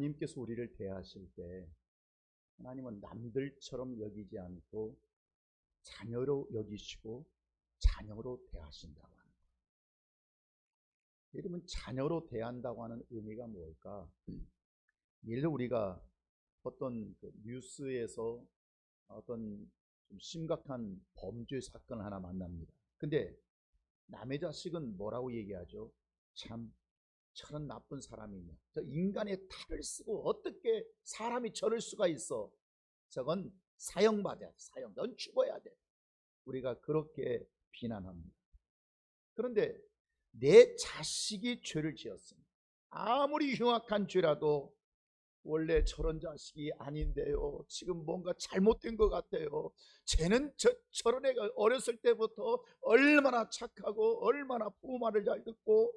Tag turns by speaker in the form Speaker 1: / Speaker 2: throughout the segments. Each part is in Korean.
Speaker 1: 하나님께서 우리를 대하실 때 하나님은 남들처럼 여기지 않고 자녀로 여기시고 자녀로 대하신다고 하는 거예요. 여러분, 자녀로 대한다고 하는 의미가 뭘까? 예를 들어 우리가 어떤 뉴스에서 어떤 좀 심각한 범죄 사건을 하나 만납니다. 근데 남의 자식은 뭐라고 얘기하죠? 참 저런 나쁜 사람이냐, 저 인간의 탈을 쓰고 어떻게 사람이 저럴 수가 있어, 저건 사형받아야 돼, 사형, 넌 죽어야 돼. 우리가 그렇게 비난합니다. 그런데 내 자식이 죄를 지었습니다. 아무리 흉악한 죄라도 원래 저런 자식이 아닌데요, 지금 뭔가 잘못된 것 같아요. 쟤는 저런 애가 어렸을 때부터 얼마나 착하고 얼마나 부모 말을 잘 듣고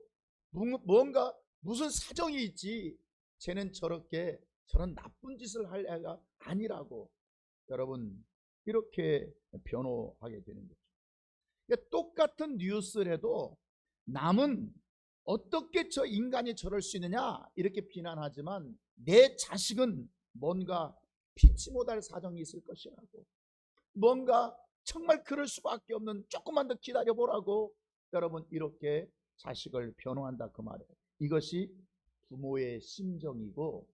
Speaker 1: 뭔가 무슨 사정이 있지, 쟤는 저런 나쁜 짓을 할 애가 아니라고 여러분 이렇게 변호하게 되는 거죠. 그러니까 똑같은 뉴스라도 남은 어떻게 저 인간이 저럴 수 있느냐 이렇게 비난하지만 내 자식은 뭔가 피치 못할 사정이 있을 것이라고, 뭔가 정말 그럴 수밖에 없는, 조금만 더 기다려보라고 여러분 이렇게 자식을 변호한다 그 말이에요. 이것이 부모의 심정이고,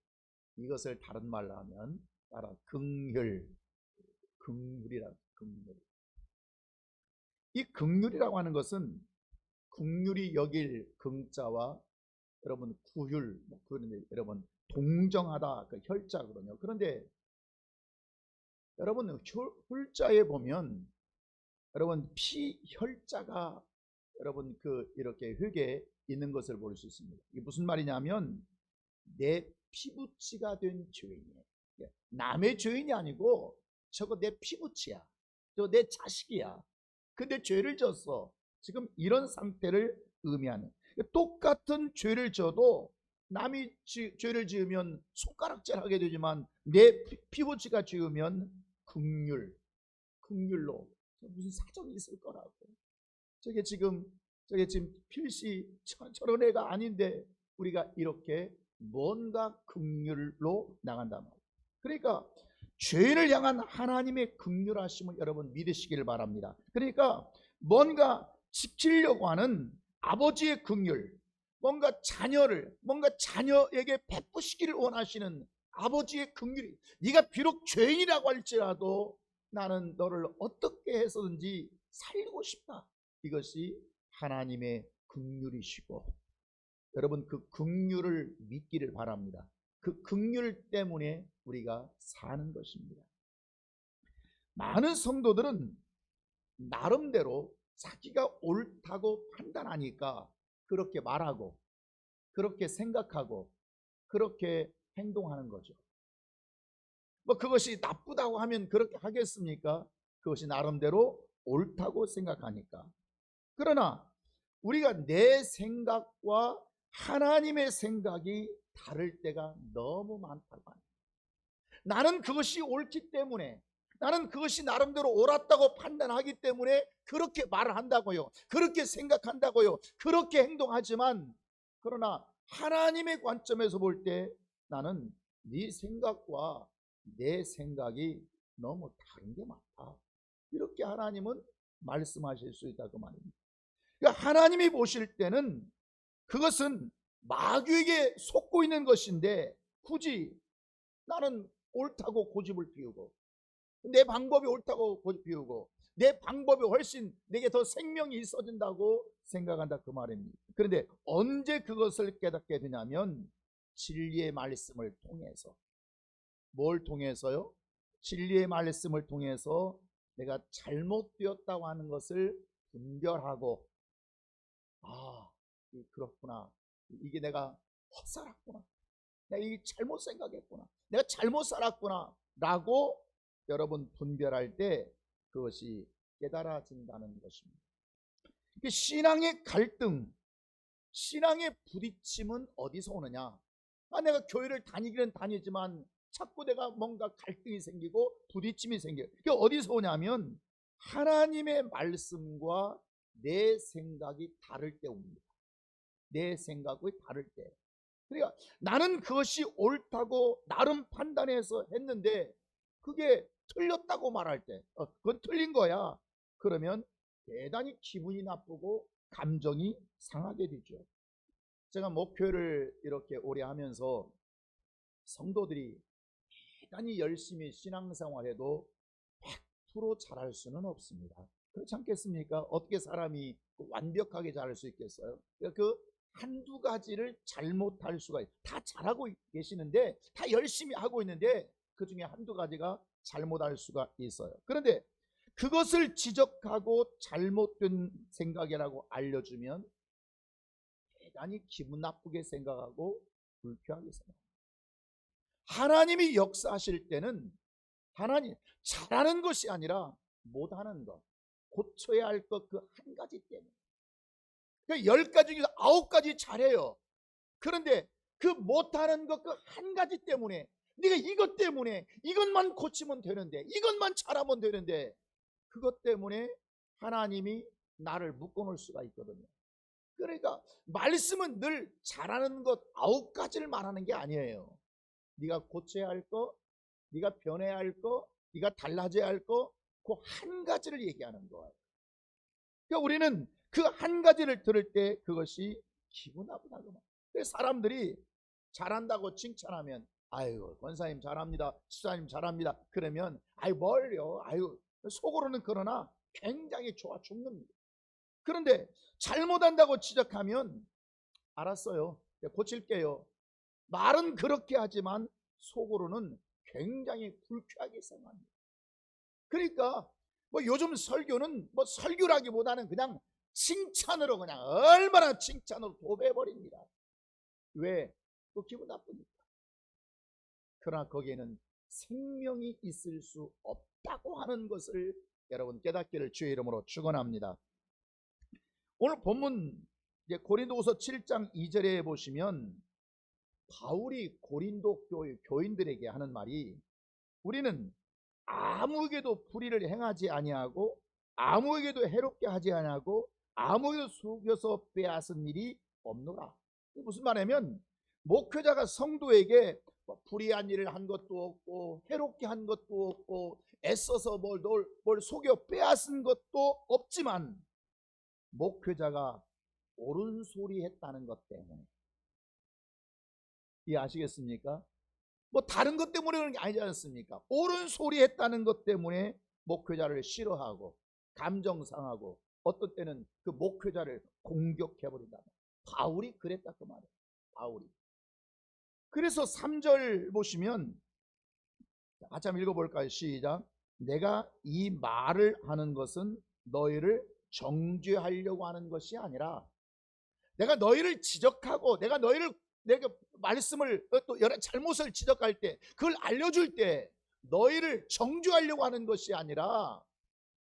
Speaker 1: 이것을 다른 말로 하면 따라 긍휼이라고. 이 긍휼이라고 하는 것은 긍휼히 여길 긍자와 여러분 구휼, 그런데 여러분 동정하다 그 혈자거든요. 그런데 여러분 훌자에 보면 여러분 피혈자가 여러분 이렇게 흙에 있는 것을 볼 수 있습니다. 이게 무슨 말이냐면 내 피부치가 된 죄인이에요. 남의 죄인이 아니고 저거 내 피부치야, 저거 내 자식이야. 근데 죄를 졌어. 지금 이런 상태를 의미하는, 똑같은 죄를 져도 남이 죄를 지으면 손가락질하게 되지만 내 피부치가 지으면 긍휼로 무슨 사정이 있을 거라고. 저게 지금 필시 저런 애가 아닌데 우리가 이렇게 뭔가 긍휼로 나간단 말이에요. 그러니까 죄인을 향한 하나님의 긍휼하심을 여러분 믿으시길 바랍니다. 그러니까 뭔가 지키려고 하는 아버지의 긍휼, 뭔가 자녀에게 베푸시기를 원하시는 아버지의 긍휼이, 네가 비록 죄인이라고 할지라도 나는 너를 어떻게 해서든지 살리고 싶다. 이것이 하나님의 긍휼이시고, 여러분 그 긍휼을 믿기를 바랍니다. 그 긍휼 때문에 우리가 사는 것입니다. 많은 성도들은 나름대로 자기가 옳다고 판단하니까 그렇게 말하고 그렇게 생각하고 그렇게 행동하는 거죠. 뭐 그것이 나쁘다고 하면 그렇게 하겠습니까? 그것이 나름대로 옳다고 생각하니까. 그러나 우리가 내 생각과 하나님의 생각이 다를 때가 너무 많다고 합니다. 나는 그것이 옳기 때문에, 나는 그것이 나름대로 옳았다고 판단하기 때문에 그렇게 말을 한다고요, 그렇게 생각한다고요, 그렇게 행동하지만, 그러나 하나님의 관점에서 볼 때 나는 네 생각과 내 생각이 너무 다른 게 많다, 이렇게 하나님은 말씀하실 수 있다 그 말입니다. 그러니까 하나님이 보실 때는 그것은 마귀에게 속고 있는 것인데 굳이 나는 옳다고 고집을 피우고 내 방법이 옳다고 고집 피우고 내 방법이 훨씬 내게 더 생명이 있어진다고 생각한다 그 말입니다. 그런데 언제 그것을 깨닫게 되냐면 진리의 말씀을 통해서. 뭘 통해서요? 진리의 말씀을 통해서 내가 잘못되었다고 하는 것을 분별하고, 그렇구나, 이게 내가 헛살았구나, 내가 이게 잘못 생각했구나, 내가 잘못 살았구나 라고 여러분 분별할 때 그것이 깨달아진다는 것입니다. 신앙의 갈등, 신앙의 부딪힘은 어디서 오느냐? 내가 교회를 다니기는 다니지만 자꾸 내가 뭔가 갈등이 생기고 부딪힘이 생겨요. 그게 어디서 오냐면 하나님의 말씀과 내 생각이 다를 때 옵니다. 내 생각이 다를 때. 그러니까 나는 그것이 옳다고 나름 판단해서 했는데 그게 틀렸다고 말할 때 그건 틀린 거야. 그러면 대단히 기분이 나쁘고 감정이 상하게 되죠. 제가 목회를 이렇게 오래 하면서 성도들이 대단히 열심히 신앙생활해도 100% 잘할 수는 없습니다. 그렇지 않겠습니까? 어떻게 사람이 완벽하게 잘할 수 있겠어요? 그 한두 가지를 잘못할 수가 있어요. 다 잘하고 계시는데, 다 열심히 하고 있는데 그 중에 한두 가지가 잘못할 수가 있어요. 그런데 그것을 지적하고 잘못된 생각이라고 알려주면 대단히 기분 나쁘게 생각하고 불쾌하게 생각합니다. 하나님이 역사하실 때는 하나님 잘하는 것이 아니라 못하는 것, 고쳐야 할 것 그 한 가지 때문에. 그러니까 10가지 중에서 9가지 잘해요. 그런데 그 못하는 것 그 한 가지 때문에, 네가 이것 때문에 이것만 고치면 되는데, 이것만 잘하면 되는데, 그것 때문에 하나님이 나를 묶어놓을 수가 있거든요. 그러니까 말씀은 늘 잘하는 것 9가지를 말하는 게 아니에요. 네가 고쳐야 할 거, 네가 변해야 할 거, 네가 달라져야 할 거, 그 한 가지를 얘기하는 거예요. 그러니까 우리는 그 한 가지를 들을 때 그것이 기분 나쁘다고. 그래서 사람들이 잘한다고 칭찬하면 아유 권사님 잘합니다, 집사님 잘합니다. 그러면 아유 뭘요? 아유 속으로는 그러나 굉장히 좋아 죽는다. 그런데 잘못한다고 지적하면 알았어요, 고칠게요. 말은 그렇게 하지만 속으로는 굉장히 불쾌하게 생각합니다. 그러니까 뭐 요즘 설교는 뭐 설교라기보다는 그냥 칭찬으로, 그냥 얼마나 칭찬으로 도배해버립니다. 왜? 또 기분 나쁘니까. 그러나 거기에는 생명이 있을 수 없다고 하는 것을 여러분 깨닫기를 주의 이름으로 축원합니다. 오늘 본문 이제 고린도후서 7장 2절에 보시면 바울이 고린도 교인들에게 하는 말이, 우리는 아무에게도 불의를 행하지 아니하고 아무에게도 해롭게 하지 아니하고 아무에게도 속여서 빼앗은 일이 없노라. 무슨 말이냐면 목회자가 성도에게 불의한 일을 한 것도 없고 해롭게 한 것도 없고 애써서 뭘 속여 빼앗은 것도 없지만 목회자가 옳은 소리 했다는 것 때문에, 이해하시겠습니까? 뭐 다른 것 때문에 그런 게 아니지 않습니까? 옳은 소리 했다는 것 때문에 목회자를 싫어하고 감정 상하고 어떤 때는 그 목회자를 공격해버린다. 바울이 그랬다 그 말이에요. 바울이. 그래서 3절 보시면 같이 한번 읽어볼까요? 시작. 내가 이 말을 하는 것은 너희를 정죄하려고 하는 것이 아니라, 내가 너희를 지적하고 내가 말씀을 또 여러 잘못을 지적할 때 그걸 알려줄 때 너희를 정죄하려고 하는 것이 아니라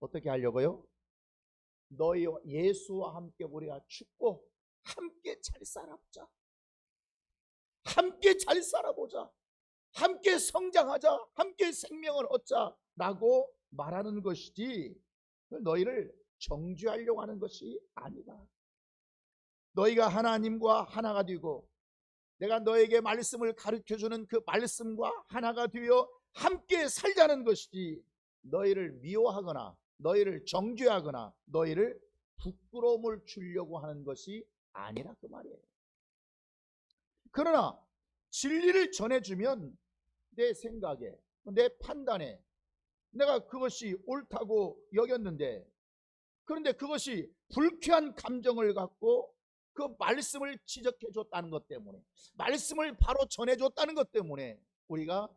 Speaker 1: 어떻게 하려고요? 너희와 예수와 함께 우리가 죽고 함께 잘 살아보자, 함께 잘 살아보자, 함께 성장하자, 함께 생명을 얻자라고 말하는 것이지 너희를 정죄하려고 하는 것이 아니다. 너희가 하나님과 하나가 되고 내가 너에게 말씀을 가르쳐주는 그 말씀과 하나가 되어 함께 살자는 것이지 너희를 미워하거나 너희를 정죄하거나 너희를 부끄러움을 주려고 하는 것이 아니라 그 말이에요. 그러나 진리를 전해주면 내 생각에, 내 판단에 내가 그것이 옳다고 여겼는데, 그런데 그것이 불쾌한 감정을 갖고 그 말씀을 지적해 줬다는 것 때문에, 말씀을 바로 전해 줬다는 것 때문에 우리가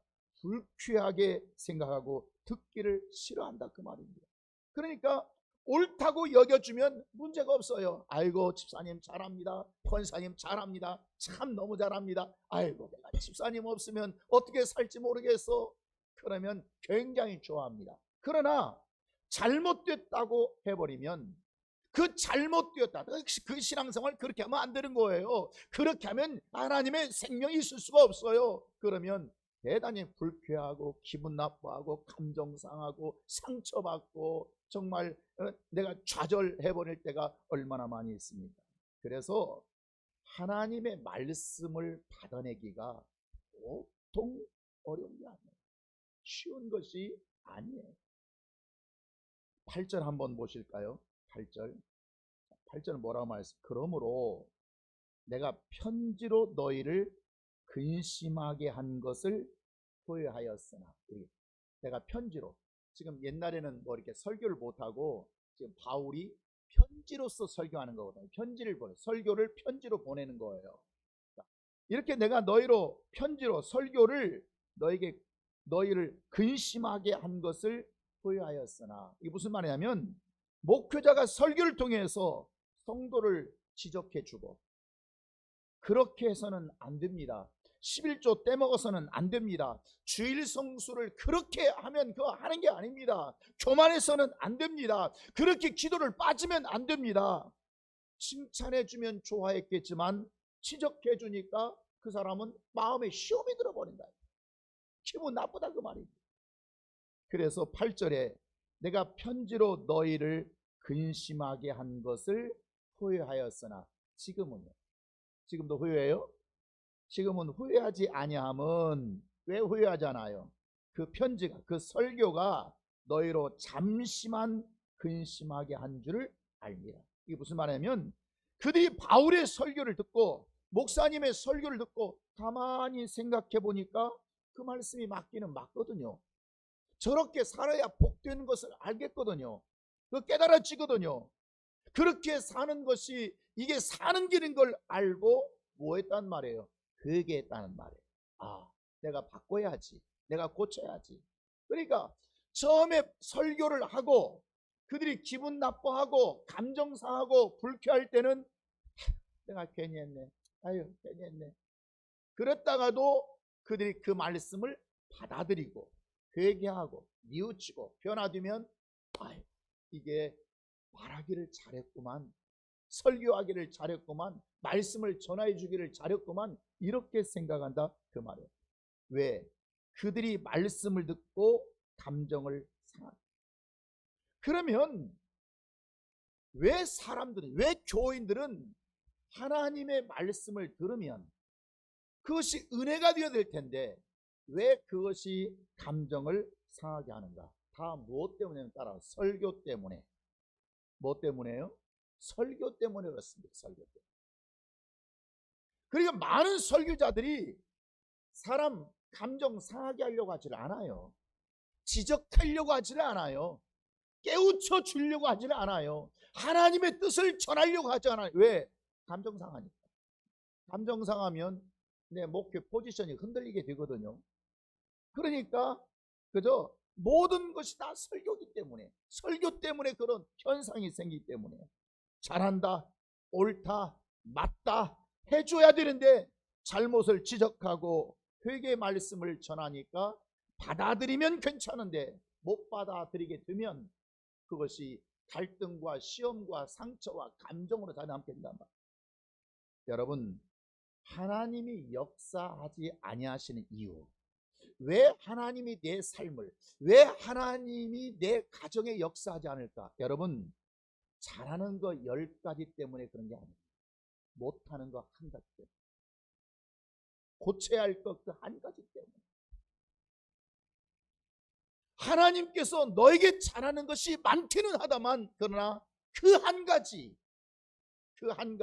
Speaker 1: 불쾌하게 생각하고 듣기를 싫어한다 그 말입니다. 그러니까 옳다고 여겨주면 문제가 없어요. 아이고 집사님 잘합니다, 권사님 잘합니다, 참 너무 잘합니다, 아이고 내가 집사님 없으면 어떻게 살지 모르겠어, 그러면 굉장히 좋아합니다. 그러나 잘못됐다고 해버리면 그 잘못되었다, 그 신앙생활 그렇게 하면 안 되는 거예요. 그렇게 하면 하나님의 생명이 있을 수가 없어요. 그러면 대단히 불쾌하고 기분 나빠하고 감정 상하고 상처받고 정말 내가 좌절해버릴 때가 얼마나 많이 있습니까? 그래서 하나님의 말씀을 받아내기가 보통 어려운 게 아니에요. 쉬운 것이 아니에요. 8절 한번 보실까요? 8절은 뭐라고 말했어요? 그러므로 내가 편지로 너희를 근심하게 한 것을 후회하였으나. 내가 편지로, 지금 옛날에는 뭐 이렇게 설교를 못하고 지금 바울이 편지로서 설교하는 거거든요. 편지를 보내, 설교를 편지로 보내는 거예요. 이렇게 내가 너희로 편지로 설교를 너희를 근심하게 한 것을 후회하였으나. 이게 무슨 말이냐면, 목회자가 설교를 통해서 성도를 지적해 주고, 그렇게 해서는 안 됩니다. 11조 떼먹어서는 안 됩니다. 주일 성수를 그렇게 하면 그거 하는 게 아닙니다. 교만해서는 안 됩니다. 그렇게 기도를 빠지면 안 됩니다. 칭찬해 주면 좋아했겠지만 지적해 주니까 그 사람은 마음에 시험이 들어버린다. 기분 나쁘다 그 말이죠. 그래서 8절에 내가 편지로 너희를 근심하게 한 것을 후회하였으나. 지금도 후회해요? 지금은 후회하지 아니함은, 왜 후회하잖아요? 그 편지가, 그 설교가 너희로 잠시만 근심하게 한 줄을 알미라. 이게 무슨 말이냐면, 그들이 바울의 설교를 듣고 목사님의 설교를 듣고 가만히 생각해 보니까 그 말씀이 맞기는 맞거든요. 저렇게 살아야 복되는 것을 알겠거든요. 그 깨달아지거든요. 그렇게 사는 것이 이게 사는 길인 걸 알고 뭐 했단 말이에요? 회개했다는 말이에요. 아, 내가 바꿔야지, 내가 고쳐야지. 그러니까 처음에 설교를 하고 그들이 기분 나빠하고 감정 상하고 불쾌할 때는 내가 괜히 했네, 아유 괜히 했네. 그랬다가도 그들이 그 말씀을 받아들이고 회개하고 뉘우치고 변화되면, 아유 이게 말하기를 잘했구만, 설교하기를 잘했구만, 말씀을 전해 주기를 잘했구만, 이렇게 생각한다 그 말이에요. 왜? 그들이 말씀을 듣고 감정을 상한. 그러면 왜 사람들은, 왜 교인들은 하나님의 말씀을 들으면 그것이 은혜가 되어야 될 텐데 왜 그것이 감정을 상하게 하는가? 다 무엇 때문에? 따라 설교 때문에. 뭐 때문에요? 설교 때문에 그렇습니다. 설교 때문에. 그러니까 많은 설교자들이 사람 감정 상하게 하려고 하지를 않아요. 지적하려고 하지를 않아요. 깨우쳐 주려고 하지는 않아요. 하나님의 뜻을 전하려고 하지 않아요. 왜? 감정 상하니까. 감정 상하면 내 목회 포지션이 흔들리게 되거든요. 그러니까 그저 모든 것이 다 설교기 때문에, 설교 때문에 그런 현상이 생기기 때문에 잘한다, 옳다, 맞다 해줘야 되는데 잘못을 지적하고 회개의 말씀을 전하니까 받아들이면 괜찮은데 못 받아들이게 되면 그것이 갈등과 시험과 상처와 감정으로 다 남게 된단 말이에요. 여러분, 하나님이 역사하지 아니하시는 이유, 왜 하나님이 내 삶을, 왜 하나님이 내 가정에 역사하지 않을까? 여러분, 잘하는 거 10가지 때문에 그런 게 아니에요. 못하는 거 한 가지 때문에, 고쳐야 할 것 그 한 가지 때문에. 하나님께서 너에게 잘하는 것이 많기는 하다만, 그러나 그 한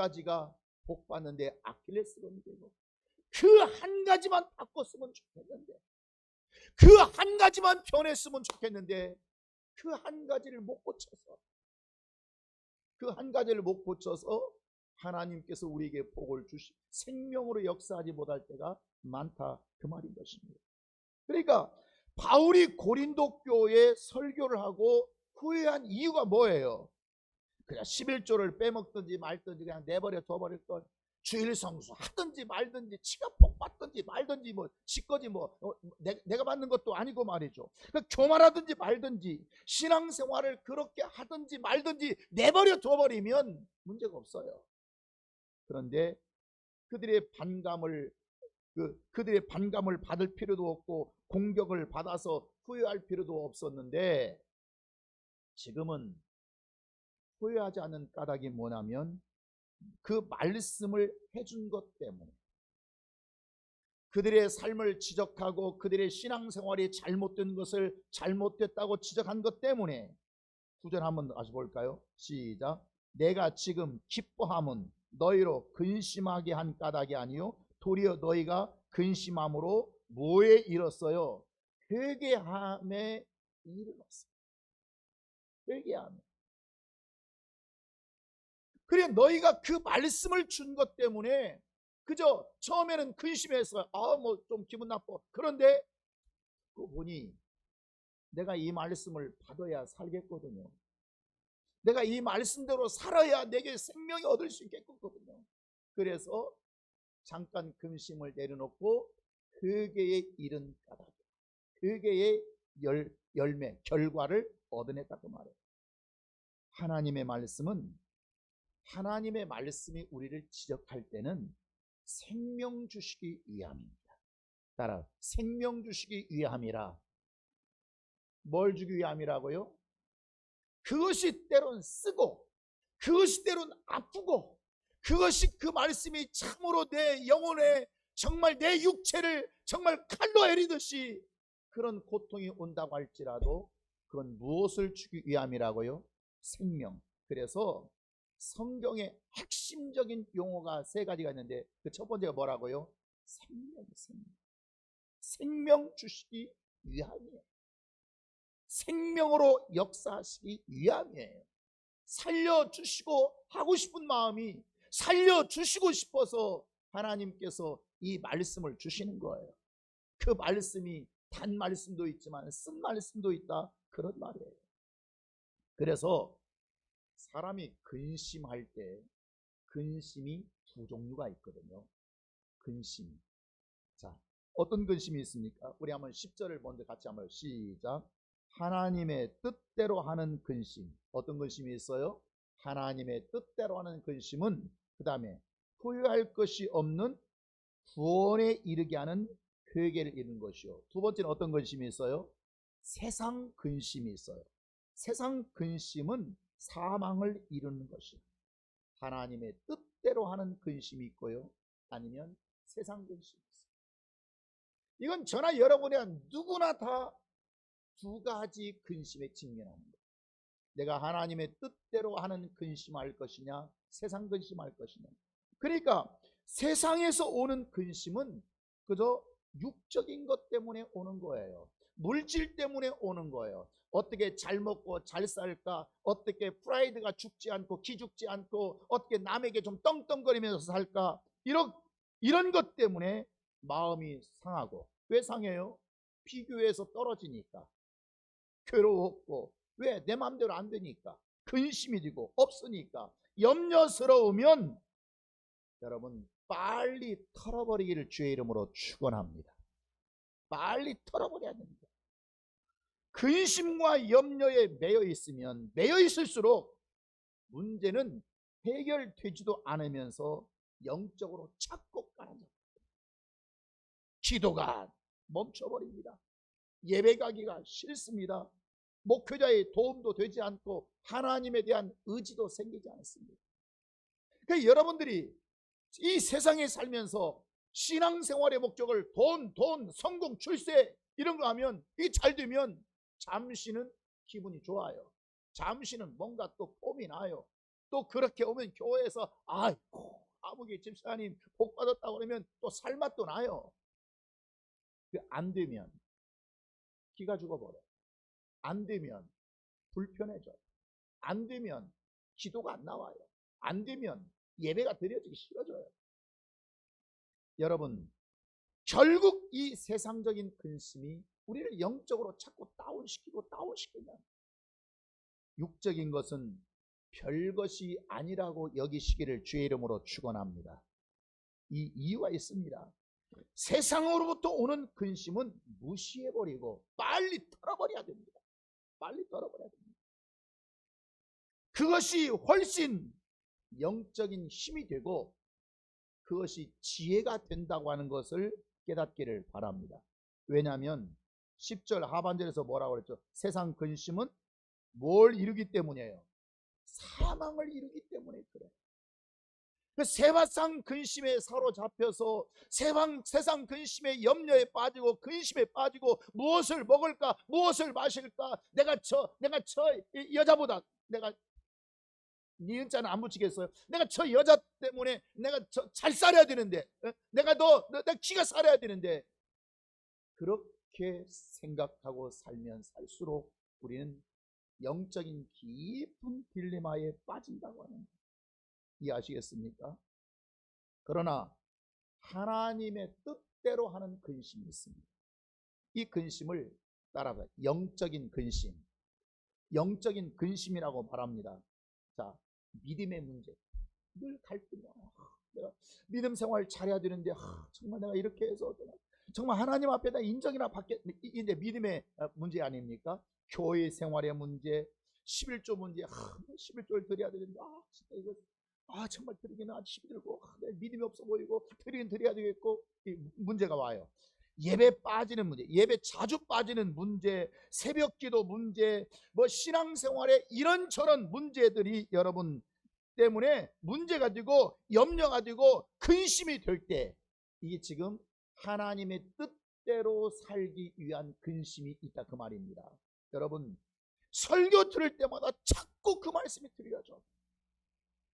Speaker 1: 가지가 복 받는데 아킬레스건이 되고, 그 한 가지만 바꿨으면 좋겠는데, 그 한 가지만 변했으면 좋겠는데, 그 한 가지를 못 고쳐서, 하나님께서 우리에게 복을 주시, 생명으로 역사하지 못할 때가 많다 그 말인 것입니다. 그러니까 바울이 고린도 교회에 설교를 하고 후회한 이유가 뭐예요? 그냥 11조를 빼먹든지 말든지 그냥 내버려 둬버릴 걸, 주일 성수 하든지 말든지, 치가 복 받든지 말든지, 뭐 지꺼지 뭐 내가 받는 것도 아니고 말이죠. 그러니까 교만하든지 말든지 신앙생활을 그렇게 하든지 말든지 내버려 둬버리면 문제가 없어요. 그런데 그들의 반감을 받을 필요도 없고 공격을 받아서 후회할 필요도 없었는데, 지금은 후회하지 않는 까닭이 뭐냐면 그 말씀을 해준 것 때문에, 그들의 삶을 지적하고 그들의 신앙생활이 잘못된 것을 잘못됐다고 지적한 것 때문에, 9절 한번 다시 볼까요? 시작. 내가 지금 기뻐함은 너희로 근심하게 한 까닭이 아니요 도리어 너희가 근심함으로 뭐에 이뤘어요? 회개함에 이르렀어요. 회개함에. 그래, 너희가 그 말씀을 준 것 때문에 그저 처음에는 근심해서 뭐 좀 기분 나빠. 그런데 그 보니 내가 이 말씀을 받아야 살겠거든요. 내가 이 말씀대로 살아야 내게 생명이 얻을 수 있겠거든요. 그래서 잠깐 근심을 내려놓고 회개에 이른 까닭, 회개의 열매, 결과를 얻어냈다고 말해요. 하나님의 말씀은, 하나님의 말씀이 우리를 지적할 때는 생명 주시기 위함입니다. 따라 생명 주시기 위함이라. 뭘 주기 위함이라고요? 그것이 때론 쓰고, 그것이 때론 아프고, 그것이, 그 말씀이 참으로 내 영혼에, 정말 내 육체를 정말 칼로 에리듯이 그런 고통이 온다고 할지라도 그건 무엇을 주기 위함이라고요? 생명. 그래서 성경의 핵심적인 용어가 세 가지가 있는데 그 첫 번째가 뭐라고요? 생명, 생명. 생명 주시기 위함이에요. 생명으로 역사하시기 위함이에요. 살려주시고 하고 싶은 마음이, 살려주시고 싶어서 하나님께서 이 말씀을 주시는 거예요. 그 말씀이 단 말씀도 있지만 쓴 말씀도 있다, 그런 말이에요. 그래서 사람이 근심할 때 근심이 두 종류가 있거든요. 근심. 자, 어떤 근심이 있습니까? 우리 한번 10절을 먼저 같이 한번 시작. 하나님의 뜻대로 하는 근심. 어떤 근심이 있어요? 하나님의 뜻대로 하는 근심은 그 다음에 후회할 것이 없는 구원에 이르게 하는 회개를 이루는 것이요. 두 번째는 어떤 근심이 있어요? 세상 근심이 있어요. 세상 근심은 사망을 이루는 것이요. 하나님의 뜻대로 하는 근심이 있고요, 아니면 세상 근심이 있어요. 이건 저나 여러분이나 누구나 다 두 가지 근심에 직면합니다. 내가 하나님의 뜻대로 하는 근심할 것이냐, 세상 근심할 것이냐. 그러니까 세상에서 오는 근심은 그저 육적인 것 때문에 오는 거예요. 물질 때문에 오는 거예요. 어떻게 잘 먹고 잘 살까, 어떻게 프라이드가 죽지 않고 기죽지 않고, 어떻게 남에게 좀 떵떵거리면서 살까, 이런 것 때문에 마음이 상하고. 왜 상해요? 비교해서 떨어지니까. 괴로웠고, 왜? 내 마음대로 안 되니까. 근심이 되고, 없으니까. 염려스러우면 여러분 빨리 털어버리기를 주의 이름으로 축원합니다. 빨리 털어버려야 됩니다. 근심과 염려에 매여 있으면, 매여 있을수록 문제는 해결되지도 않으면서 영적으로 자꾸 가라앉아요. 기도가 멈춰버립니다. 예배 가기가 싫습니다. 목회자의 도움도 되지 않고 하나님에 대한 의지도 생기지 않습니다. 그러니까 여러분들이 이 세상에 살면서 신앙생활의 목적을 돈, 성공, 출세 이런 거 하면, 이게 잘 되면 잠시는 기분이 좋아요. 잠시는 뭔가 또 폼이 나요. 또 그렇게 오면 교회에서 아이고 아무개 집사님 복 받았다고 그러면 또 살맛도 나요. 안 되면 기가 죽어버려. 안 되면 불편해져. 안 되면 기도가 안 나와요. 안 되면 예배가 드려지기 싫어져요. 여러분, 결국 이 세상적인 근심이 우리를 영적으로 자꾸 다운시키면, 육적인 것은 별것이 아니라고 여기시기를 주의 이름으로 축원합니다. 이 이유가 있습니다. 세상으로부터 오는 근심은 무시해버리고 빨리 털어버려야 됩니다. 빨리 털어버려야 됩니다. 그것이 훨씬 영적인 힘이 되고 그것이 지혜가 된다고 하는 것을 깨닫기를 바랍니다. 왜냐하면 10절 하반절에서 뭐라고 그랬죠? 세상 근심은 뭘 이루기 때문이에요? 사망을 이루기 때문에 그래. 그 세상 근심에 사로잡혀서 세상 근심의 염려에 빠지고 근심에 빠지고 무엇을 먹을까 무엇을 마실까 내가 저 여자보다 내가 니은자는 안 붙이겠어요. 내가 저 여자 때문에 내가 잘 살아야 되는데 내가 내 키가 살아야 되는데 그렇게 생각하고 살면 살수록 우리는 영적인 깊은 딜레마에 빠진다고 하는 거예요. 이해하시겠습니까? 그러나 하나님의 뜻대로 하는 근심이 있습니다. 이 근심을 따라서 영적인 근심, 영적인 근심이라고 말합니다. 자, 믿음의 문제. 늘 갈등이야. 내가 믿음 생활 잘해야 되는데 정말 내가 이렇게 해서 정말 하나님 앞에 다 인정이나 받게, 이제 믿음의 문제 아닙니까? 교회 생활의 문제, 11조 문제. 11조를 드려야 되는데 진짜 이거 정말 드리기는 아주 힘들고 믿음이 없어 보이고 드리긴 드려야 되겠고 이 문제가 와요. 예배 빠지는 문제, 예배 자주 빠지는 문제, 새벽기도 문제, 뭐 신앙생활에 이런저런 문제들이 여러분 때문에 문제가 되고 염려가 되고 근심이 될 때 이게 지금 하나님의 뜻대로 살기 위한 근심이 있다 그 말입니다. 여러분 설교 들을 때마다 자꾸 그 말씀이 들려져.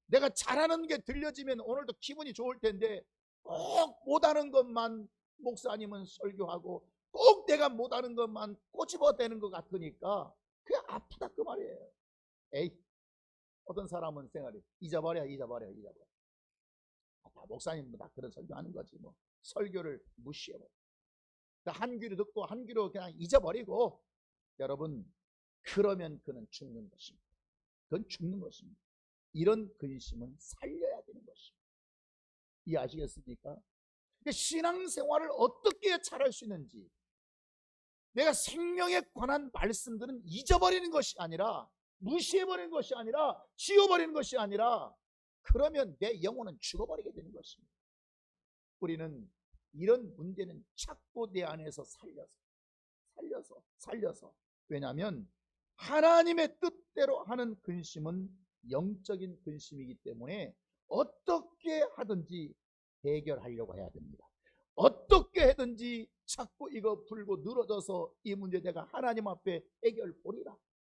Speaker 1: 내가 잘하는 게 들려지면 오늘도 기분이 좋을 텐데 꼭 못하는 것만 목사님은 설교하고 꼭 내가 못하는 것만 꼬집어대는 것 같으니까 그게 아프다 그 말이에요. 에이, 어떤 사람은 생활이 잊어버려. 목사님 다 그런 설교하는 거지 뭐. 설교를 무시해버려. 한 귀로 듣고 한 귀로 그냥 잊어버리고 여러분 그러면 그는 죽는 것입니다. 그건 죽는 것입니다. 이런 근심은 살려야 되는 것입니다. 이해하시겠습니까? 신앙생활을 어떻게 잘할 수 있는지 내가 생명에 관한 말씀들은 잊어버리는 것이 아니라 무시해버리는 것이 아니라 지워버리는 것이 아니라 그러면 내 영혼은 죽어버리게 되는 것입니다. 우리는 이런 문제는 자꾸 내 안에서 살려서 왜냐하면 하나님의 뜻대로 하는 근심은 영적인 근심이기 때문에 어떻게 하든지 해결하려고 해야 됩니다. 어떻게 하든지 자꾸 이거 풀고 늘어져서 이 문제 내가 하나님 앞에 해결 보리라.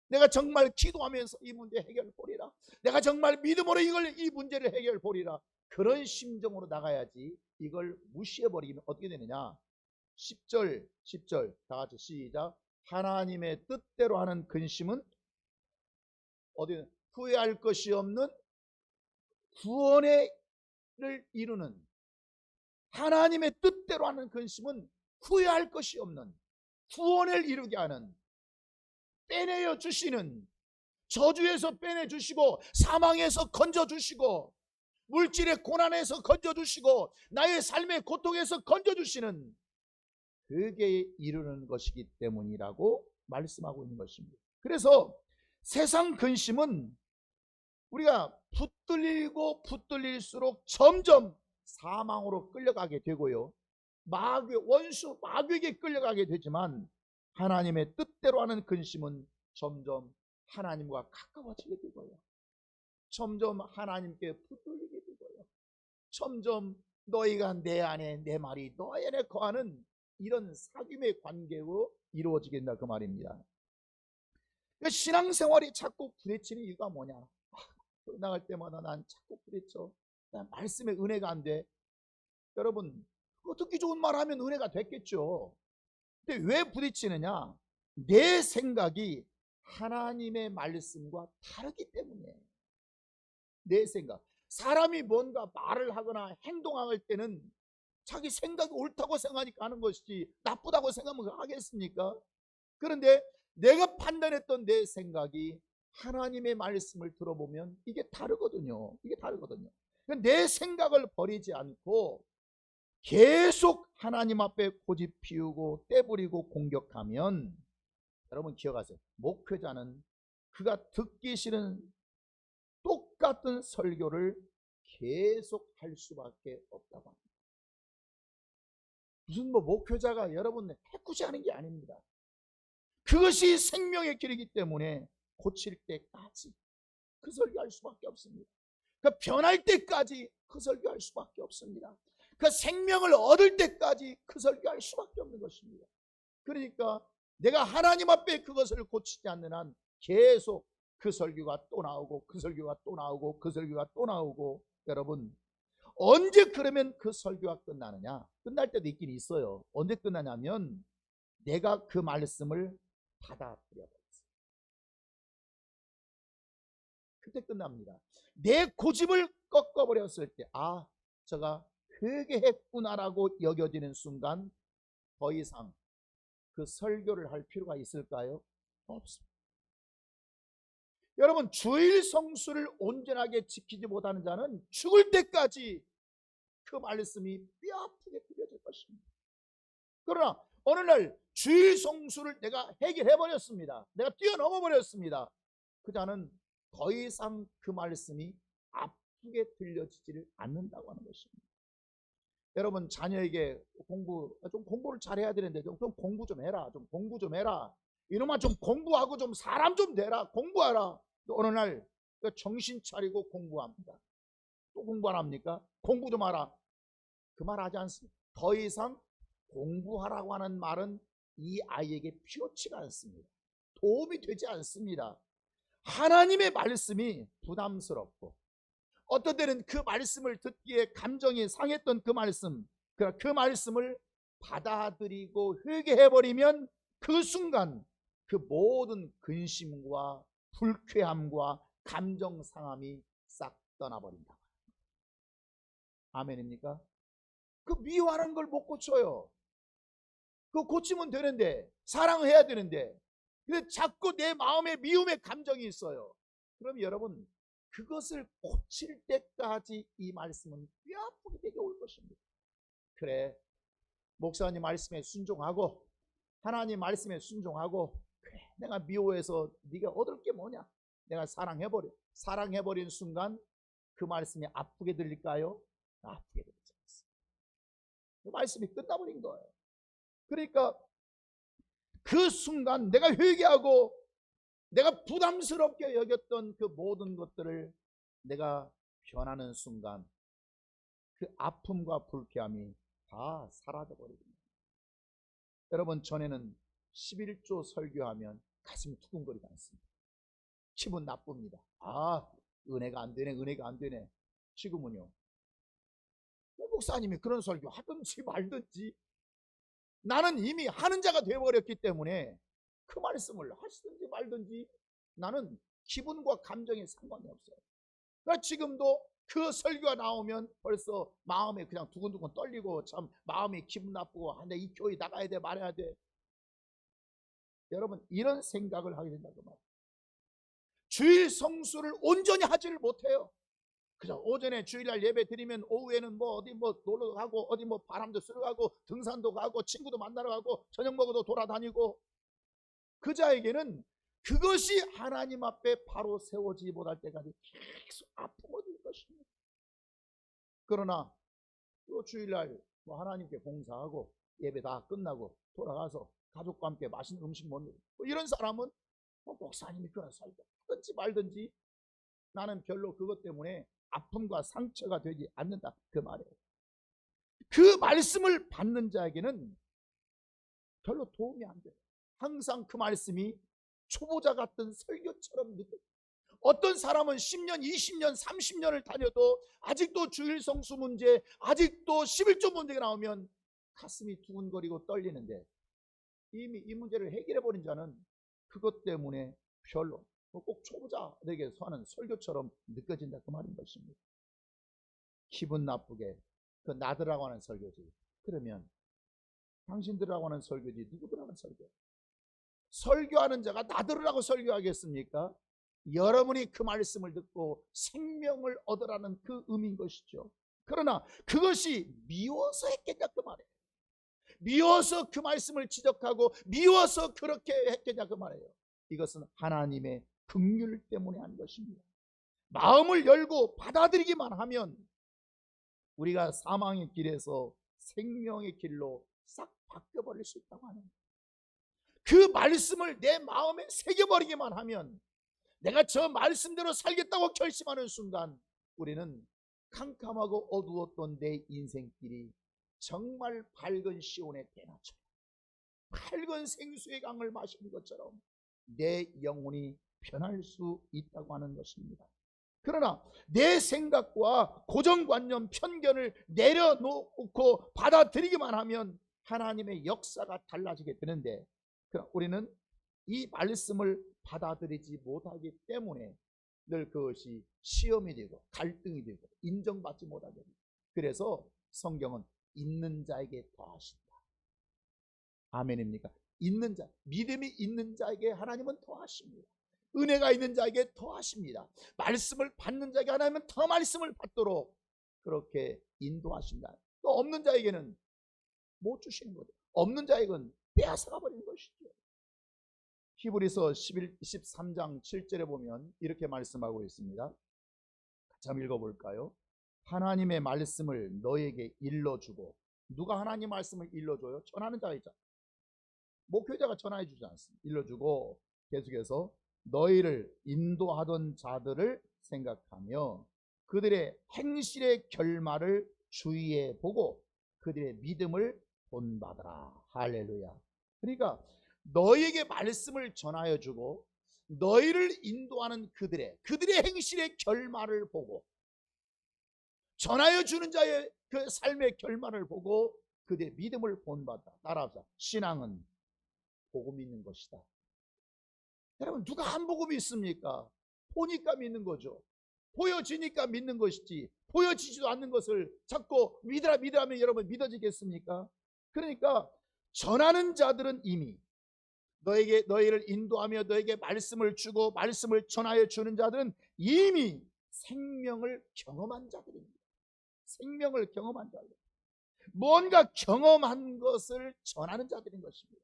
Speaker 1: 내가 정말 기도하면서 이 문제 해결 보리라. 내가 정말 믿음으로 이 문제를 해결 보리라. 그런 심정으로 나가야지. 이걸 무시해버리면 어떻게 되느냐. 10절 다 같이 시작. 하나님의 뜻대로 하는 근심은 어디 후회할 것이 없는 구원을 이루는, 하나님의 뜻대로 하는 근심은 후회할 것이 없는 구원을 이루게 하는, 빼내어 주시는, 저주에서 빼내주시고 사망에서 건져주시고 물질의 고난에서 건져주시고 나의 삶의 고통에서 건져주시는 그게 이루는 것이기 때문이라고 말씀하고 있는 것입니다. 그래서 세상 근심은 우리가 붙들리고 붙들릴수록 점점 사망으로 끌려가게 되고요, 원수 마귀에게 끌려가게 되지만 하나님의 뜻대로 하는 근심은 점점 하나님과 가까워지게 되고요, 점점 하나님께 붙들리게 되고요, 점점 너희가 내 안에 내 말이 너희 안에 거하는 이런 사귐의 관계로 이루어지게 된다 그 말입니다. 신앙생활이 자꾸 부딪히는 이유가 뭐냐? 나갈 때마다 난 자꾸 부딪혀. 난 말씀의 은혜가 안 돼. 여러분 듣기 좋은 말 하면 은혜가 됐겠죠. 근데 왜 부딪히느냐? 내 생각이 하나님의 말씀과 다르기 때문에. 내 생각, 사람이 뭔가 말을 하거나 행동할 때는 자기 생각이 옳다고 생각하니까 하는 것이지 나쁘다고 생각하면 하겠습니까? 그런데 내가 판단했던 내 생각이 하나님의 말씀을 들어보면 이게 다르거든요. 내 생각을 버리지 않고 계속 하나님 앞에 고집 피우고 떼부리고 공격하면, 여러분 기억하세요. 목회자는 그가 듣기 싫은 똑같은 설교를 계속 할 수밖에 없다고 합니다. 무슨 목회자가 여러분 해코지 하는 게 아닙니다. 그것이 생명의 길이기 때문에 고칠 때까지 그 설교할 수밖에 없습니다. 그러니까 변할 때까지 그 설교할 수밖에 없습니다. 그 생명을 얻을 때까지 그 설교할 수밖에 없는 것입니다. 그러니까 내가 하나님 앞에 그것을 고치지 않는 한 계속 그 설교가 또 나오고 그 설교가 또 나오고 그 설교가 또 나오고, 여러분 언제 그러면 그 설교가 끝나느냐? 끝날 때도 있긴 있어요. 언제 끝나냐면 내가 그 말씀을 받아들여 버렸어요. 그때 끝납니다. 내 고집을 꺾어버렸을 때, 아, 제가 회개했구나라고 여겨지는 순간 더 이상 그 설교를 할 필요가 있을까요? 없습니다. 여러분, 주일 성수를 온전하게 지키지 못하는 자는 죽을 때까지 그 말씀이 뼈아프게 그려질 것입니다. 그러나 어느 날 주일 성수를 내가 해결해버렸습니다. 내가 뛰어넘어버렸습니다. 그 자는 더 이상 그 말씀이 아프게 들려지지를 않는다고 하는 것입니다. 여러분, 자녀에게 공부를 잘해야 되는데 좀 공부 좀 해라, 좀 공부 좀 해라, 이놈아 좀 공부하고 좀 사람 좀 되라, 공부하라. 어느 날 정신 차리고 공부합니다. 또 공부 안 합니까? 공부 좀 하라. 그 말 하지 않습니다. 더 이상 공부하라고 하는 말은 이 아이에게 필요치가 않습니다. 도움이 되지 않습니다. 하나님의 말씀이 부담스럽고, 어떤 때는 그 말씀을 듣기에 감정이 상했던 그 말씀을 받아들이고 회개해버리면 그 순간 그 모든 근심과 불쾌함과 감정 상함이 싹 떠나버린다. 아멘입니까? 그 미워하는 걸 못 고쳐요. 그거 고치면 되는데, 사랑해야 되는데, 근데 자꾸 내 마음에 미움의 감정이 있어요. 그럼 여러분, 그것을 고칠 때까지 이 말씀은 뼈아프게 되게 올 것입니다. 그래, 목사님 말씀에 순종하고 하나님 말씀에 순종하고, 그래, 내가 미워해서 네가 얻을 게 뭐냐? 내가 사랑해버린 순간 그 말씀이 아프게 들릴까요? 아프게 들리지 않습니다. 그 말씀이 끝나버린 거예요. 그러니까 그 순간 내가 회개하고 내가 부담스럽게 여겼던 그 모든 것들을 내가 변하는 순간 그 아픔과 불쾌함이 다 사라져버립니다. 여러분, 전에는 11조 설교하면 가슴이 두근거리지 않습니다. 기분 나쁩니다. 아, 은혜가 안 되네. 지금은요, 목사님이 그런 설교 하든지 말든지 나는 이미 하는 자가 되어버렸기 때문에 그 말씀을 하시든지 말든지 나는 기분과 감정에 상관이 없어요. 그러니까 지금도 그 설교가 나오면 벌써 마음이 그냥 두근두근 떨리고, 참 마음이 기분 나쁘고, 근데 이 교회 나가야 돼 말아야 돼. 여러분, 이런 생각을 하게 된다고 말이에요. 주일 성수를 온전히 하지를 못해요. 그죠? 오전에 주일날 예배 드리면 오후에는 어디 놀러 가고, 어디 바람도 쐬러 가고, 등산도 가고, 친구도 만나러 가고, 저녁 먹어도 돌아다니고, 그 자에게는 그것이 하나님 앞에 바로 세워지지 못할 때까지 계속 아픔을 줄 것입니다. 그러나 또 주일날 하나님께 봉사하고 예배 다 끝나고 돌아가서 가족과 함께 맛있는 음식 먹는, 이런 사람은 목사님이 그런 설교 하든지 말든지 나는 별로 그것 때문에 아픔과 상처가 되지 않는다, 그 말이에요. 그 말씀을 받는 자에게는 별로 도움이 안 돼요. 항상 그 말씀이 초보자 같은 설교처럼 느껴져요. 어떤 사람은 10년, 20년, 30년을 다녀도 아직도 주일 성수 문제, 아직도 11조 문제가 나오면 가슴이 두근거리고 떨리는데, 이미 이 문제를 해결해버린 자는 그것 때문에 별로 꼭 초보자에게 하는 설교처럼 느껴진다, 그 말인 것입니다. 기분 나쁘게 그 나들라고 하는 설교지. 그러면 당신들하고 하는 설교지 누구들 하는 설교? 설교하는 자가 나들으라고 설교하겠습니까? 여러분이 그 말씀을 듣고 생명을 얻으라는 그 의미인 것이죠. 그러나 그것이 미워서 했겠냐, 그 말이에요. 미워서 그 말씀을 지적하고 미워서 그렇게 했겠냐, 그 말이에요. 이것은 하나님의 긍휼 때문에 한 것입니다. 마음을 열고 받아들이기만 하면 우리가 사망의 길에서 생명의 길로 싹 바뀌어버릴 수 있다고 하는 거예요. 그 말씀을 내 마음에 새겨버리기만 하면, 내가 저 말씀대로 살겠다고 결심하는 순간 우리는 캄캄하고 어두웠던 내 인생길이 정말 밝은 시온의 대낮처럼, 밝은 생수의 강을 마시는 것처럼 내 영혼이 변할 수 있다고 하는 것입니다. 그러나 내 생각과 고정관념, 편견을 내려놓고 받아들이기만 하면 하나님의 역사가 달라지게 되는데, 그러나 우리는 이 말씀을 받아들이지 못하기 때문에 늘 그것이 시험이 되고 갈등이 되고 인정받지 못하게 됩니다. 그래서 성경은 있는 자에게 더하신다. 아멘입니까? 있는 자, 믿음이 있는 자에게 하나님은 더하십니다. 은혜가 있는 자에게 더하십니다. 말씀을 받는 자에게 하나님은 더 말씀을 받도록 그렇게 인도하신다. 또 없는 자에게는 못 주시는 거죠. 없는 자에게는 빼앗아가 버리는 것이죠. 히브리서 13장 7절에 보면 이렇게 말씀하고 있습니다. 같이 한번 읽어볼까요? 하나님의 말씀을 너에게 일러주고. 누가 하나님 말씀을 일러줘요? 전하는 자가 있잖아요. 목회자가 전해 주지 않습니다. 일러주고 계속해서 너희를 인도하던 자들을 생각하며 그들의 행실의 결말을 주의해 보고 그들의 믿음을 본받아라. 할렐루야. 그러니까 너희에게 말씀을 전하여 주고 너희를 인도하는 그들의 행실의 결말을 보고, 전하여 주는 자의 그 삶의 결말을 보고 그들의 믿음을 본받아. 따라합시다. 신앙은 복음 믿는 것이다. 여러분, 누가 한 복음이 있습니까? 보니까 믿는 거죠. 보여지니까 믿는 것이지, 보여지지도 않는 것을 자꾸 믿으라 하면 여러분 믿어지겠습니까? 그러니까 전하는 자들은 이미 너희를 인도하며 너에게 말씀을 주고 말씀을 전하여 주는 자들은 이미 생명을 경험한 자들입니다. 생명을 경험한 자들, 뭔가 경험한 것을 전하는 자들인 것입니다.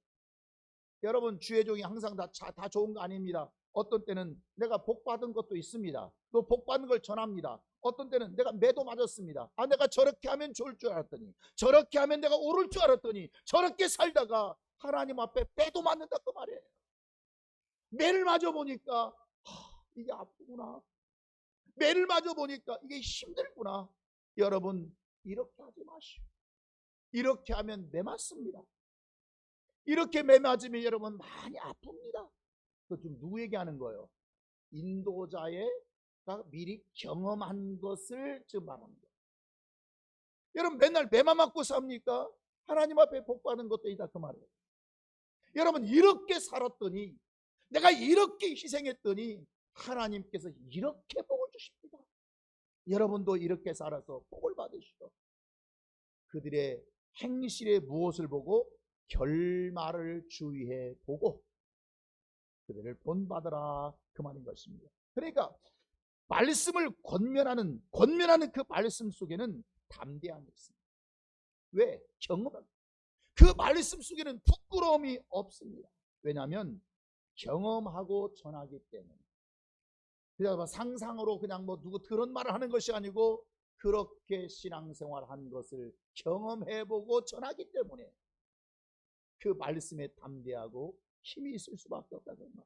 Speaker 1: 여러분, 주의 종이 항상 다 좋은 거 아닙니다. 어떤 때는 내가 복 받은 것도 있습니다. 또 복 받는 걸 전합니다. 어떤 때는 내가 매도 맞았습니다. 내가 저렇게 하면 좋을 줄 알았더니, 저렇게 하면 내가 오를 줄 알았더니, 저렇게 살다가 하나님 앞에 매도 맞는다 그 말이에요. 매를 맞아 보니까 이게 아프구나. 매를 맞아 보니까 이게 힘들구나. 여러분, 이렇게 하지 마시오. 이렇게 하면 매 맞습니다. 이렇게 매 맞으면 여러분 많이 아픕니다. 좀 누구에게 하는 거예요? 인도자가 미리 경험한 것을 지금 말하는 거예요. 여러분, 맨날 매만 맞고 삽니까? 하나님 앞에 복 받는 것도 있다 그 말이에요. 여러분, 이렇게 살았더니, 내가 이렇게 희생했더니 하나님께서 이렇게 복을 주십니다. 여러분도 이렇게 살아서 복을 받으시오. 그들의 행실에 무엇을 보고? 결말을 주의해 보고 그들을 본받으라 그 말인 것입니다. 그러니까 말씀을 권면하는 그 말씀 속에는 담대함이 있습니다. 왜? 경험한 그 말씀 속에는 부끄러움이 없습니다. 왜냐하면 경험하고 전하기 때문에. 그냥 상상으로 그냥 누구 그런 말을 하는 것이 아니고 그렇게 신앙생활한 것을 경험해보고 전하기 때문에 그 말씀에 담대하고 힘이 있을 수밖에 없다는 말.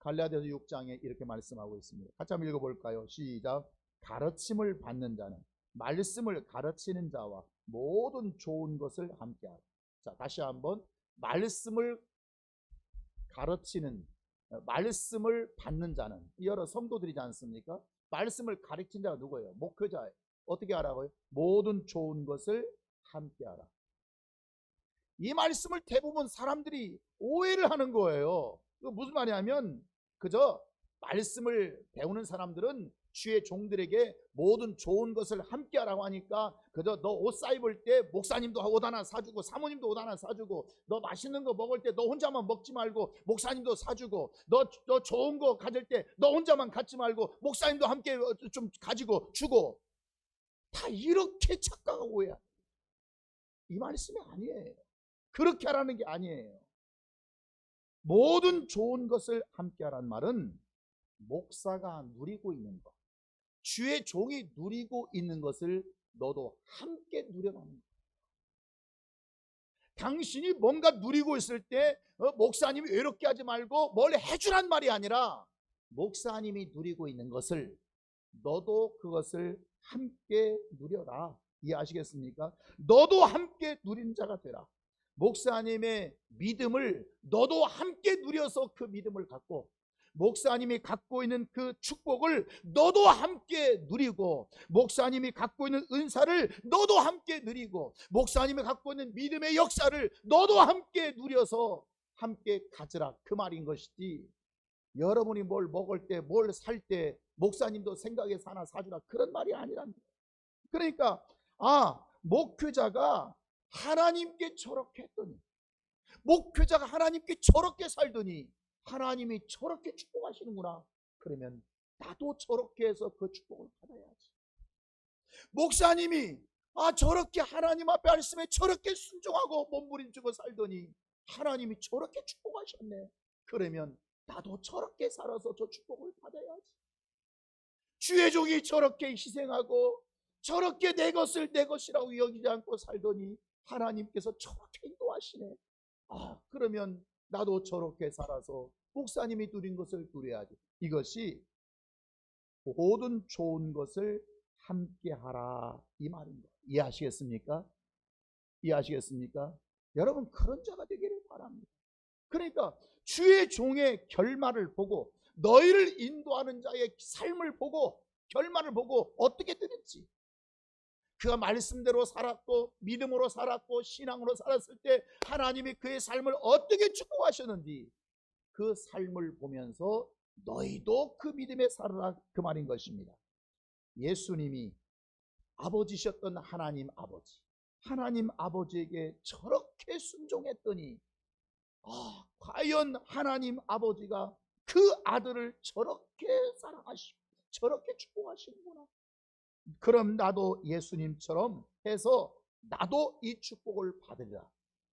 Speaker 1: 갈라디아서 6장에 이렇게 말씀하고 있습니다. 같이 한번 읽어볼까요? 시작. 가르침을 받는 자는 말씀을 가르치는 자와 모든 좋은 것을 함께하라. 자, 다시 한번. 말씀을 가르치는, 말씀을 받는 자는 여러 성도들이지 않습니까? 말씀을 가르친 자가 누구예요? 목회자예요. 어떻게 하라고요? 모든 좋은 것을 함께하라. 이 말씀을 대부분 사람들이 오해를 하는 거예요. 무슨 말이냐면 그저 말씀을 배우는 사람들은 주의 종들에게 모든 좋은 것을 함께 하라고 하니까 그저 너 옷 사입을 때 목사님도 옷 하나 사주고 사모님도 옷 하나 사주고, 너 맛있는 거 먹을 때 너 혼자만 먹지 말고 목사님도 사주고, 너 좋은 거 가질 때 너 혼자만 갖지 말고 목사님도 함께 좀 가지고 주고, 다 이렇게 착각하고 해야. 이 말씀이 아니에요. 그렇게 하라는 게 아니에요. 모든 좋은 것을 함께 하라는 말은 목사가 누리고 있는 것, 주의 종이 누리고 있는 것을 너도 함께 누려가는 거예요. 당신이 뭔가 누리고 있을 때 목사님이 외롭게 하지 말고 뭘 해주란 말이 아니라 목사님이 누리고 있는 것을 너도 그것을 함께 누려라. 이해하시겠습니까? 너도 함께 누린 자가 되라. 목사님의 믿음을 너도 함께 누려서 그 믿음을 갖고, 목사님이 갖고 있는 그 축복을 너도 함께 누리고, 목사님이 갖고 있는 은사를 너도 함께 누리고, 목사님이 갖고 있는 믿음의 역사를 너도 함께 누려서 함께 가져라, 그 말인 것이지, 여러분이 뭘 먹을 때 뭘 살 때 목사님도 생각해서 하나 사주라, 그런 말이 아니랍니다. 그러니까 목회자가 하나님께 저렇게 했더니, 목회자가 하나님께 저렇게 살더니 하나님이 저렇게 축복하시는구나. 그러면 나도 저렇게 해서 그 축복을 받아야지. 목사님이 저렇게 하나님 앞에 말씀에 저렇게 순종하고 몸부림치고 살더니 하나님이 저렇게 축복하셨네. 그러면 나도 저렇게 살아서 저 축복을 받아야지. 주의 종이 저렇게 희생하고 저렇게 내 것을 내 것이라고 여기지 않고 살더니 하나님께서 저렇게 인도하시네. 그러면 나도 저렇게 살아서 목사님이 누린 것을 누려야지. 이것이 모든 좋은 것을 함께하라, 이 말입니다. 이해하시겠습니까? 이해하시겠습니까? 여러분, 그런 자가 되기를 바랍니다. 그러니까 주의 종의 결말을 보고, 너희를 인도하는 자의 삶을 보고, 결말을 보고 어떻게 되는지, 그가 말씀대로 살았고 믿음으로 살았고 신앙으로 살았을 때 하나님이 그의 삶을 어떻게 축복하셨는지, 그 삶을 보면서 너희도 그 믿음에 살아라, 그 말인 것입니다. 예수님이 아버지셨던 하나님 아버지에게 저렇게 순종했더니 과연 하나님 아버지가 그 아들을 저렇게 사랑하시고 저렇게 축복하시는구나. 그럼 나도 예수님처럼 해서 나도 이 축복을 받으리라.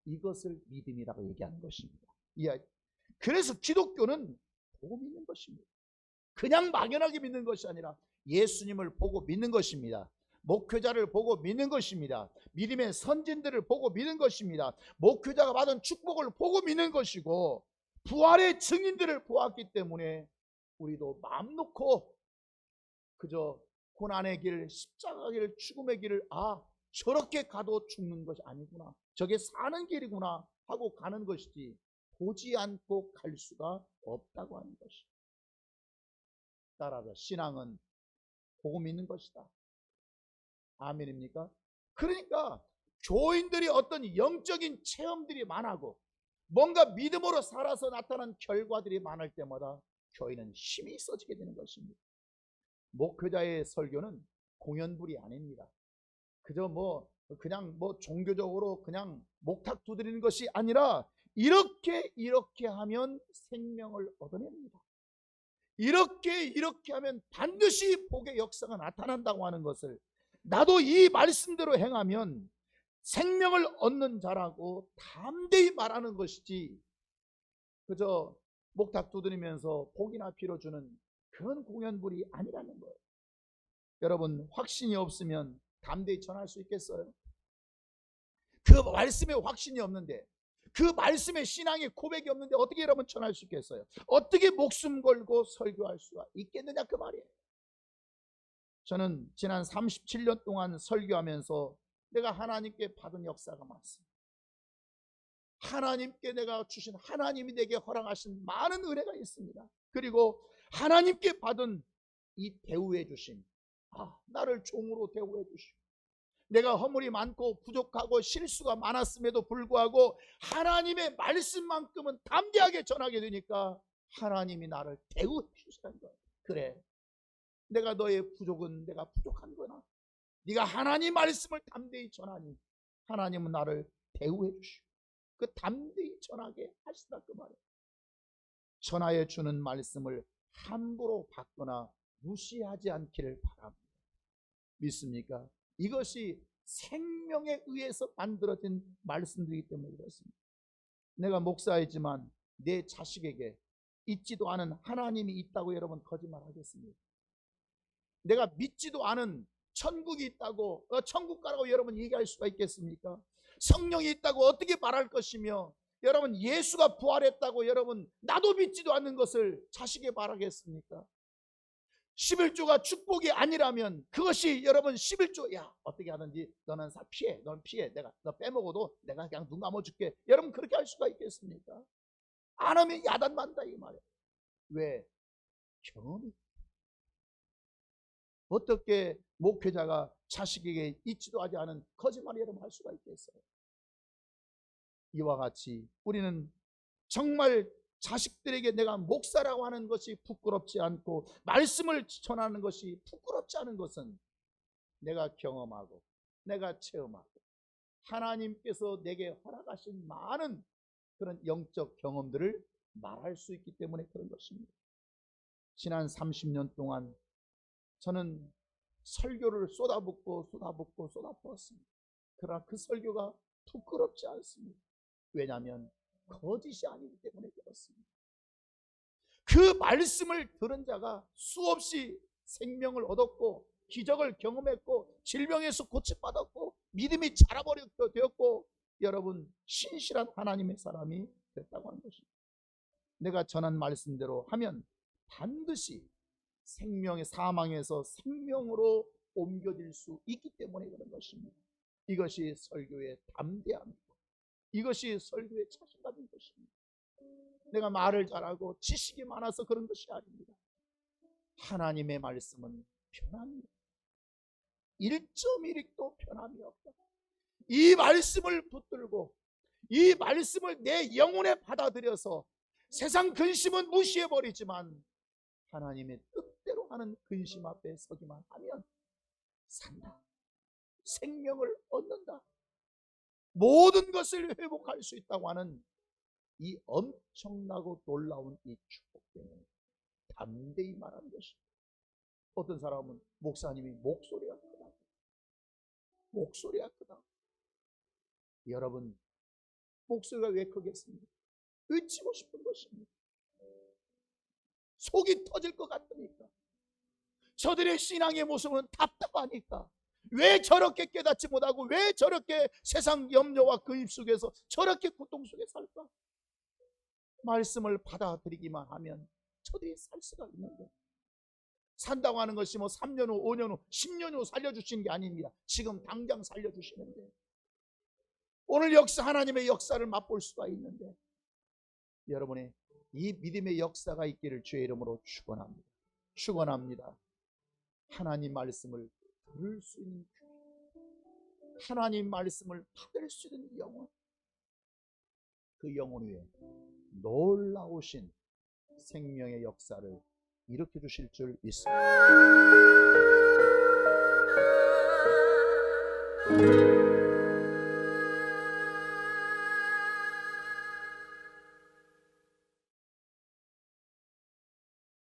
Speaker 1: 이것을 믿음이라고 얘기하는 것입니다. 그래서 기독교는 보고 믿는 것입니다. 그냥 막연하게 믿는 것이 아니라 예수님을 보고 믿는 것입니다. 목회자를 보고 믿는 것입니다. 믿음의 선진들을 보고 믿는 것입니다. 목회자가 받은 축복을 보고 믿는 것이고, 부활의 증인들을 보았기 때문에 우리도 마음 놓고 그저 고난의 길, 십자가 길, 죽음의 길을 저렇게 가도 죽는 것이 아니구나, 저게 사는 길이구나 하고 가는 것이지, 보지 않고 갈 수가 없다고 하는 것이다. 따라서 신앙은 보고 믿는 것이다. 아멘입니까? 그러니까 교인들이 어떤 영적인 체험들이 많고 뭔가 믿음으로 살아서 나타난 결과들이 많을 때마다 교인은 힘이 있어지게 되는 것입니다. 목회자의 설교는 공연불이 아닙니다. 그저 그냥 종교적으로 그냥 목탁 두드리는 것이 아니라 이렇게 하면 생명을 얻어냅니다. 이렇게 하면 반드시 복의 역사가 나타난다고 하는 것을, 나도 이 말씀대로 행하면 생명을 얻는 자라고 담대히 말하는 것이지, 그저 목탁 두드리면서 복이나 빌어주는 그런 공연불이 아니라는 거예요. 여러분, 확신이 없으면 담대히 전할 수 있겠어요? 그 말씀에 확신이 없는데, 그 말씀에 신앙의 고백이 없는데 어떻게 여러분 전할 수 있겠어요? 어떻게 목숨 걸고 설교할 수가 있겠느냐, 그 말이에요. 저는 지난 37년 동안 설교하면서 내가 하나님께 받은 역사가 많습니다. 하나님께 내가 주신, 하나님이 내게 허락하신 많은 은혜가 있습니다. 그리고 하나님께 받은 이 대우해 주심, 나를 종으로 대우해 주시고, 내가 허물이 많고 부족하고 실수가 많았음에도 불구하고 하나님의 말씀만큼은 담대하게 전하게 되니까 하나님이 나를 대우해 주시는 거예요. 그래, 내가 너의 부족은 내가 부족한 거나, 네가 하나님 말씀을 담대히 전하니 하나님은 나를 대우해 주시고 그 담대히 전하게 하시다, 그 말이에요. 전하여 주는 말씀을 함부로 받거나 무시하지 않기를 바랍니다. 믿습니까? 이것이 생명에 의해서 만들어진 말씀들이기 때문에 그렇습니다. 내가 목사이지만 내 자식에게 있지도 않은 하나님이 있다고 여러분 거짓말하겠습니다. 내가 믿지도 않은 천국이 있다고, 천국 가라고 여러분 얘기할 수가 있겠습니까? 성령이 있다고 어떻게 말할 것이며, 여러분 예수가 부활했다고 여러분 나도 믿지도 않는 것을 자식에게 말하겠습니까? 11조가 축복이 아니라면 그것이 여러분 11조 야 어떻게 하든지 너는 피해 너는 피해 내가 너 빼먹어도 내가 그냥 눈 감아줄게. 여러분 그렇게 할 수가 있겠습니까? 안 하면 야단만다 이 말이에요. 왜? 경험이. 어떻게 목회자가 자식에게 있지도 하지 않은 거짓말을 여러분 할 수가 있겠어요? 이와 같이 우리는 정말 자식들에게 내가 목사라고 하는 것이 부끄럽지 않고 말씀을 전하는 것이 부끄럽지 않은 것은 내가 경험하고 내가 체험하고 하나님께서 내게 허락하신 많은 그런 영적 경험들을 말할 수 있기 때문에 그런 것입니다. 지난 30년 동안 저는 설교를 쏟아붓고 쏟아부었습니다. 그러나 그 설교가 부끄럽지 않습니다. 왜냐하면 거짓이 아니기 때문에 그렇습니다. 그 말씀을 들은 자가 수없이 생명을 얻었고 기적을 경험했고 질병에서 고침받았고 믿음이 자라버렸고 여러분 신실한 하나님의 사람이 됐다고 하는 것입니다. 내가 전한 말씀대로 하면 반드시 생명의 사망에서 생명으로 옮겨질 수 있기 때문에 그런 것입니다. 이것이 설교의 담대함이고 이것이 설교의 자신감인 것입니다. 내가 말을 잘하고 지식이 많아서 그런 것이 아닙니다. 하나님의 말씀은 변함이 없다. 1.1도 변함이 없다. 이 말씀을 붙들고 이 말씀을 내 영혼에 받아들여서 세상 근심은 무시해버리지만 하나님의 뜻대로 하는 근심 앞에 서기만 하면 산다. 생명을 얻는다. 모든 것을 회복할 수 있다고 하는 이 엄청나고 놀라운 이 축복 때문에 담대히 말하는 것입니다. 어떤 사람은 목사님이 목소리가 크다. 목소리가 크다. 여러분 목소리가 왜 크겠습니까? 외치고 싶은 것입니다. 속이 터질 것 같으니까. 저들의 신앙의 모습은 답답하니까. 왜 저렇게 깨닫지 못하고 왜 저렇게 세상 염려와 근심 속에서 저렇게 고통 속에 살까? 말씀을 받아들이기만 하면 저들이 살 수가 있는데 산다고 하는 것이 뭐 3년 후, 5년 후, 10년 후 살려주시는 게 아닙니다. 지금 당장 살려주시는데 오늘 역사 하나님의 역사를 맛볼 수가 있는데 여러분의 이 믿음의 역사가 있기를 주의 이름으로 축원합니다. 축원합니다. 하나님 말씀을 들을 수 있는 하나님 말씀을 받을 수 있는 영혼, 그 영혼 위에 놀라우신 생명의 역사를 일으켜 주실 줄 믿습니다.